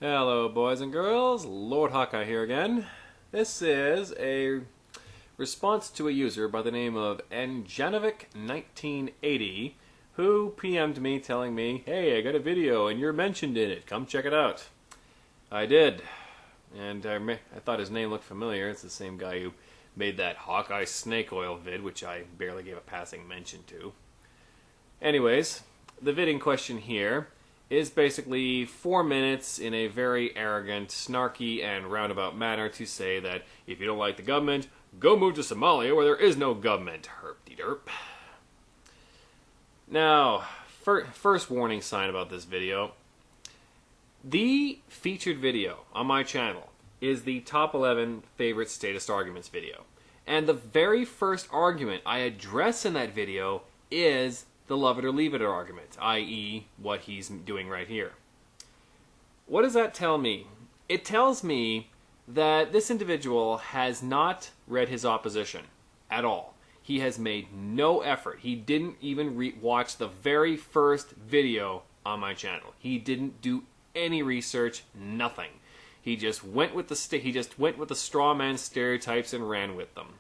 Hello, boys and girls. Lord Hawkeye here again. This is a response to a user by the name of Njanovic1980 who PM'd me telling me, hey, I got a video and you're mentioned in it. Come check it out. I did. And I thought his name looked familiar. It's the same guy who made that Hawkeye snake oil vid, which I barely gave a passing mention to. Anyways, the vid in question here is basically 4 minutes in a very arrogant, snarky, and roundabout manner to say that if you don't like the government, go move to Somalia where there is no government. Herp-de-derp. Now, first warning sign about this video. The featured video on my channel is the top 11 favorite statist arguments video. And the very first argument I address in that video is the love it or leave it argument, i.e. what he's doing right here. What does that tell me? It tells me that this individual has not read his opposition at all. He has made no effort. He didn't even watch the very first video on my channel. He didn't do any research, nothing. He just went with the straw man stereotypes and ran with them.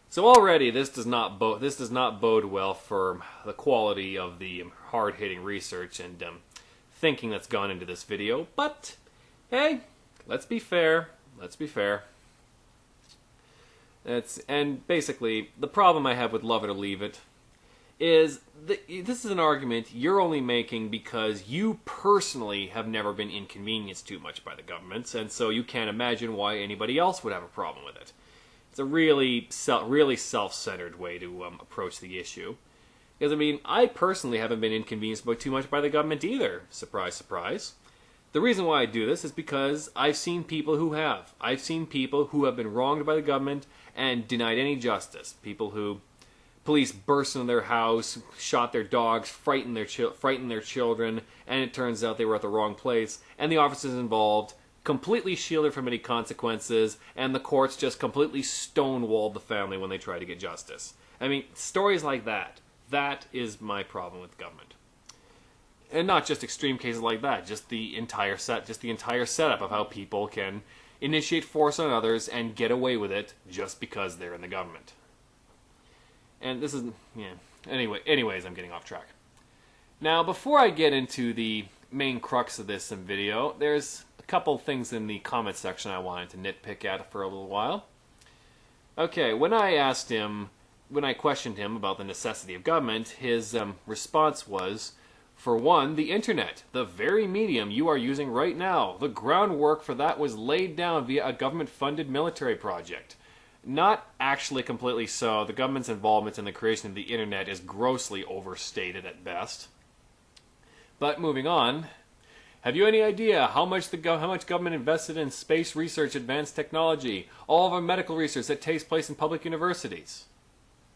So already this does not bode well for the quality of the hard-hitting research and thinking that's gone into this video. But hey, let's be fair. Let's be fair. And basically the problem I have with love it or leave it is this is an argument you're only making because you personally have never been inconvenienced too much by the government, and so you can't imagine why anybody else would have a problem with it. It's a really self-centered way to approach the issue. Because, I mean, I personally haven't been inconvenienced too much by the government either. Surprise, surprise. The reason why I do this is because I've seen people who have. I've seen people who have been wronged by the government and denied any justice. People who police burst into their house, shot their dogs, frightened their children, and it turns out they were at the wrong place, and the officers involved completely shielded from any consequences, and the courts just completely stonewalled the family when they tried to get justice. I mean, stories like that. That is my problem with government. And not just extreme cases like that, just the entire setup of how people can initiate force on others and get away with it just because they're in the government. And this is, yeah. Anyways, I'm getting off track. Now, before I get into the main crux of this video, there's a couple things in the comment section I wanted to nitpick at for a little while. Okay, when I questioned him about the necessity of government, his response was, for one, the internet, the very medium you are using right now. The groundwork for that was laid down via a government-funded military project. Not actually completely so. The government's involvement in the creation of the internet is grossly overstated at best. But moving on, have you any idea how much government invested in space research, advanced technology, all of our medical research that takes place in public universities?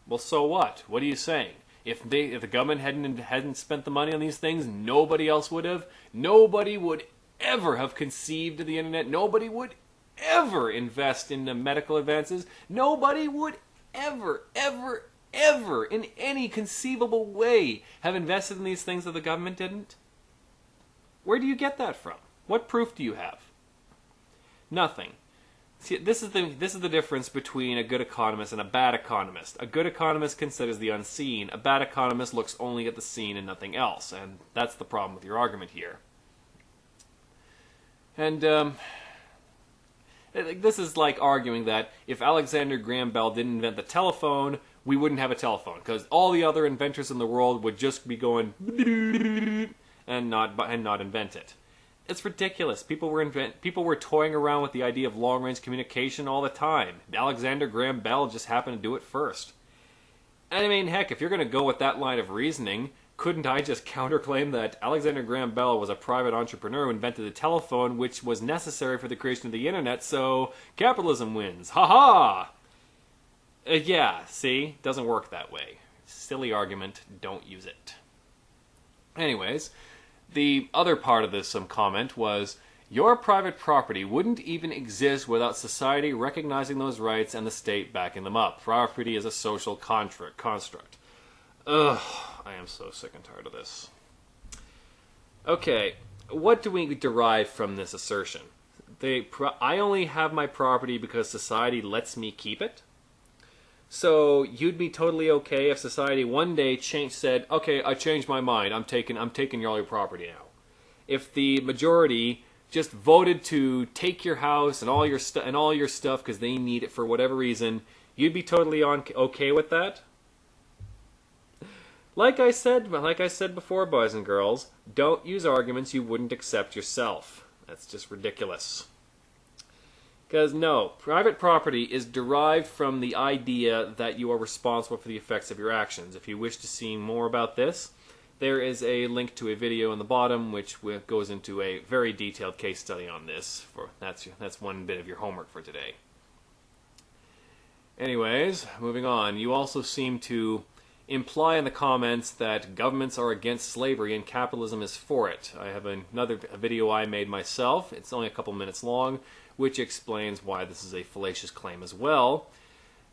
Well, so what? What are you saying? If the government hadn't spent the money on these things, nobody else would have. Nobody would ever have conceived of the internet. Nobody would ever invest in the medical advances. Nobody would ever in any conceivable way have invested in these things that the government didn't. Where do you get that from? What proof do you have? Nothing. See, this is the difference between a good economist and a bad economist. A good economist considers the unseen. A bad economist looks only at the seen and nothing else. And that's the problem with your argument here. And this is like arguing that if Alexander Graham Bell didn't invent the telephone, we wouldn't have a telephone, because all the other inventors in the world would just be going and not invent it. It's ridiculous. People were toying around with the idea of long-range communication all the time. Alexander Graham Bell just happened to do it first. And I mean, heck, if you're going to go with that line of reasoning, couldn't I just counterclaim that Alexander Graham Bell was a private entrepreneur who invented the telephone, which was necessary for the creation of the internet, so capitalism wins. Ha-ha! Yeah, see? Doesn't work that way. Silly argument. Don't use it. Anyways, the other part of this comment was, your private property wouldn't even exist without society recognizing those rights and the state backing them up. Property is a social construct. Ugh, I am so sick and tired of this. Okay, what do we derive from this assertion? I only have my property because society lets me keep it. So you'd be totally okay if society one day said, "Okay, I changed my mind. I'm taking all your property now." If the majority just voted to take your house and all your stuff because they need it for whatever reason, you'd be totally okay with that. Like I said before, boys and girls, don't use arguments you wouldn't accept yourself. That's just ridiculous. Because no, private property is derived from the idea that you are responsible for the effects of your actions. If you wish to see more about this, there is a link to a video in the bottom which goes into a very detailed case study on this. That's one bit of your homework for today. Anyways, moving on. You also seem to imply in the comments that governments are against slavery and capitalism is for it. I have another video I made myself. It's only a couple minutes long, which explains why this is a fallacious claim as well.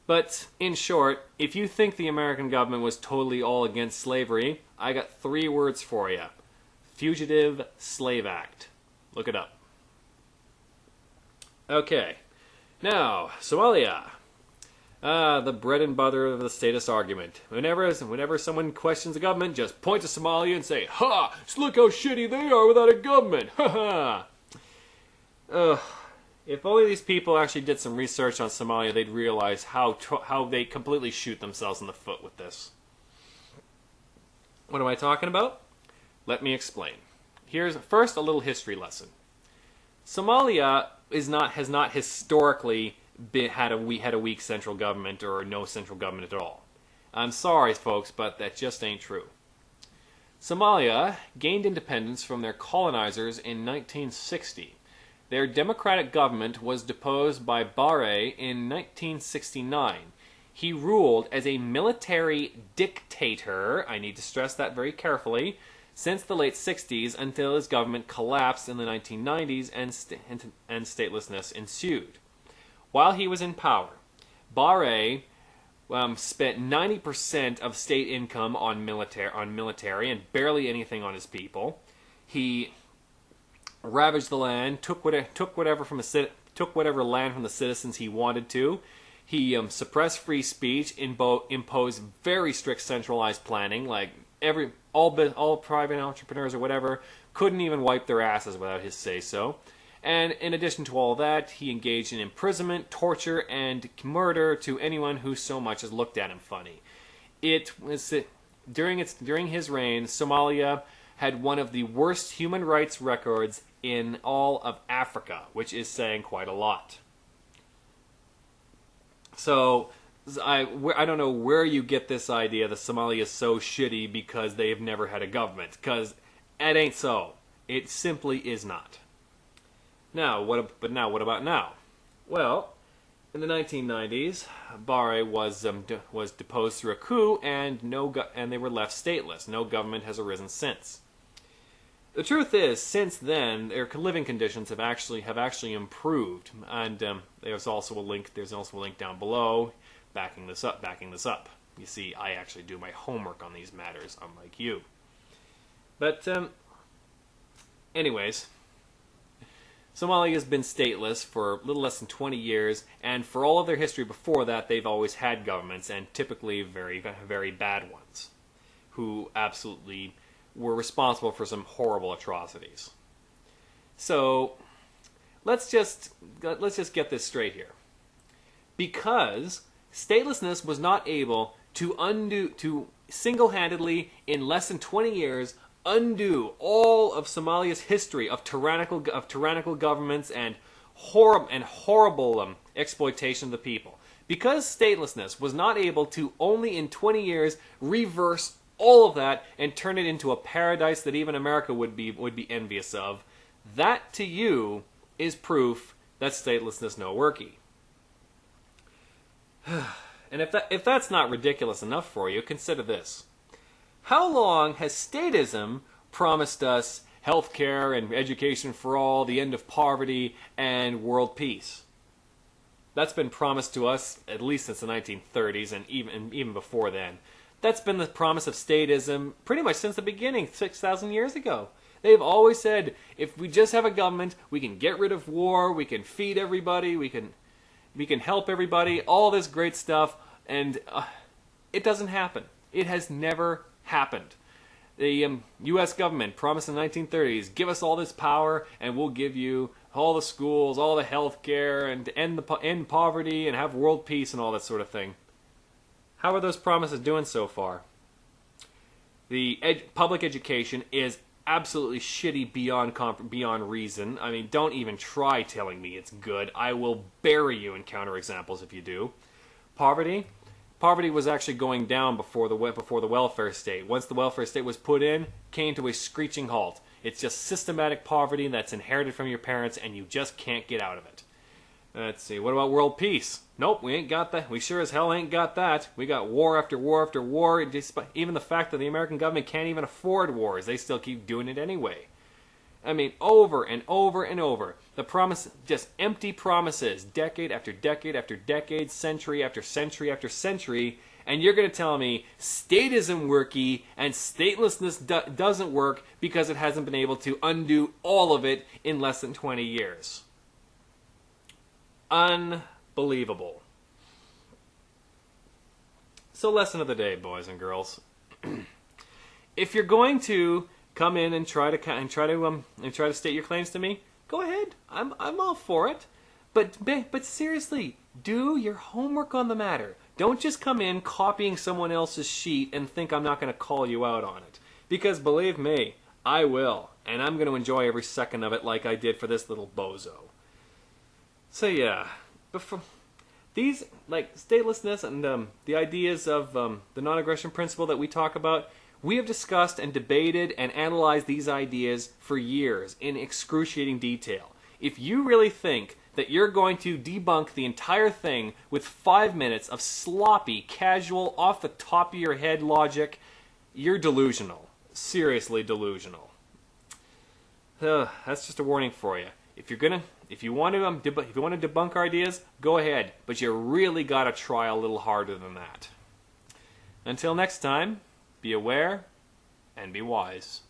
But in short, if you think the American government was totally all against slavery, I got 3 words for you. Fugitive Slave Act. Look it up. Okay. Now, Somalia. The bread and butter of the statist argument. Whenever someone questions the government, just point to Somalia and say, "Ha! Just look how shitty they are without a government! Ha ha!" If only these people actually did some research on Somalia, they'd realize how they completely shoot themselves in the foot with this. What am I talking about? Let me explain. Here's first a little history lesson. Somalia has not historically had a weak central government or no central government at all. I'm sorry, folks, but that just ain't true. Somalia gained independence from their colonizers in 1960. Their democratic government was deposed by Barre in 1969. He ruled as a military dictator, I need to stress that very carefully, since the late 60s until his government collapsed in the 1990s and statelessness ensued. While he was in power, Barre spent 90% of state income on military and barely anything on his people. He ravaged the land, took whatever land from the citizens he wanted to. He suppressed free speech, imposed very strict centralized planning, like all private entrepreneurs or whatever couldn't even wipe their asses without his say-so. And in addition to all that, he engaged in imprisonment, torture, and murder to anyone who so much as looked at him funny. During his reign, Somalia had one of the worst human rights records in all of Africa, which is saying quite a lot. So, I don't know where you get this idea that Somalia is so shitty because they have never had a government, because it ain't so. It simply is not. Now, what about now? Well, in the 1990s, Barre was deposed through a coup, and they were left stateless. No government has arisen since. The truth is, since then, their living conditions have actually improved, and there's also a link down below backing this up. You see, I actually do my homework on these matters, unlike you. But anyways, Somalia has been stateless for a little less than 20 years, and for all of their history before that, they've always had governments, and typically very, very bad ones, who absolutely were responsible for some horrible atrocities. So, let's just get this straight here. Because statelessness was not able to single-handedly, in less than 20 years, undo all of Somalia's history of tyrannical governments and horrible exploitation of the people. Because statelessness was not able to, only in 20 years, reverse all of that and turn it into a paradise that even America would be envious of, that to you is proof that statelessness no worky. And if that's not ridiculous enough for you, consider this. How long has statism promised us health care and education for all, the end of poverty, and world peace? That's been promised to us at least since the 1930s and even before then. That's been the promise of statism pretty much since the beginning, 6,000 years ago. They've always said, if we just have a government, we can get rid of war, we can feed everybody, we can help everybody, all this great stuff, and it doesn't happen. It has never happened. The U.S. government promised in the 1930s, give us all this power, and we'll give you all the schools, all the health care, and end poverty, and have world peace, and all that sort of thing. How are those promises doing so far? The public education is absolutely shitty beyond reason. I mean, don't even try telling me it's good. I will bury you in counterexamples if you do. Poverty was actually going down before the welfare state. Once the welfare state was put in, came to a screeching halt. It's just systematic poverty that's inherited from your parents, and you just can't get out of it. Let's see, what about world peace? Nope, we ain't got that. We sure as hell ain't got that. We got war after war after war. Even the fact that the American government can't even afford wars, they still keep doing it anyway. I mean, over and over and over. The promise, just empty promises, decade after decade after decade, century after century after century, and you're going to tell me state isn't worky and statelessness doesn't work because it hasn't been able to undo all of it in less than 20 years. Unbelievable. So, lesson of the day, boys and girls. If you're going to come in and try to state your claims to me, go ahead. I'm all for it. But seriously, do your homework on the matter. Don't just come in copying someone else's sheet and think I'm not going to call you out on it. Because believe me, I will. And I'm going to enjoy every second of it like I did for this little bozo. So yeah, these, like statelessness and the ideas of the non-aggression principle that we talk about, we have discussed and debated and analyzed these ideas for years in excruciating detail. If you really think that you're going to debunk the entire thing with 5 minutes of sloppy, casual, off the top of your head logic, you're delusional. Seriously delusional. That's just a warning for you. If you want to debunk our ideas, go ahead, but you really got to try a little harder than that. Until next time, be aware and be wise.